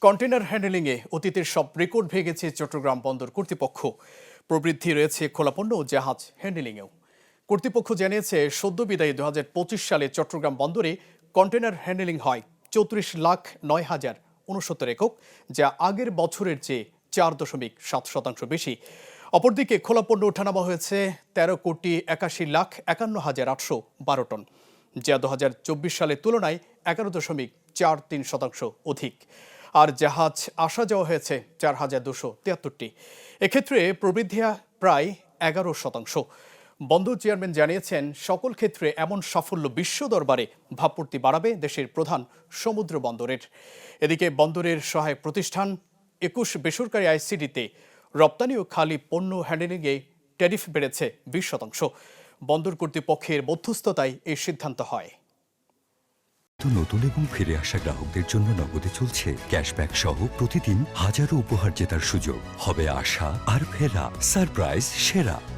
Container হ্যান্ডেলিংয়ে অতীতের সব record ভেঙেছে চট্টগ্রাম বন্দর কর্তৃপক্ষ। প্রবৃদ্ধি রয়েছে খোলাপণ্য ও জাহাজ হ্যান্ডেলিংয়েও। কর্তৃপক্ষ জানিয়েছে সদ্য বিদায়ী ২০২৫ সালে চট্টগ্রাম বন্দরে কন্টেনার হ্যান্ডেলিং হয় ৩৪,০৯,০৬৯ একক, যা আগের বছরের চেয়ে ৪.৭% বেশি। অপরদিকে খোলাপণ্য ওঠানামা হয়েছে ১৩,৮১,৫১,৮১২ টন, যা ২০২৪ সালের তুলনায় ১১.৪৩% অধিক। আর জাহাজ আসা যাওয়া হয়েছে ৪,২৭৩টি। এক্ষেত্রে প্রবৃদ্ধি প্রায় ১১%। বন্দর চেয়ারম্যান জানিয়েছেন, সকল ক্ষেত্রে এমন সাফল্য বিশ্ব দরবারে ভাবমূর্তি বাড়াবে দেশের প্রধান সমুদ্র বন্দরের। এদিকে বন্দরের সহায়ক প্রতিষ্ঠান ২১ বেসরকারি আইসিডিতে রপ্তানি ও খালি পণ্য হ্যান্ডেলিংয়ে ট্যারিফ বেড়েছে ২০%। বন্দর কর্তৃপক্ষের মধ্যস্থতায় এই সিদ্ধান্ত হয়। নতুন এবং ফিরে আসা গ্রাহকদের জন্য নগদে চলছে ক্যাশব্যাক সহ প্রতিদিন হাজারো উপহার জেতার সুযোগ। হবে আশা আর ফেরা, সারপ্রাইজ সেরা।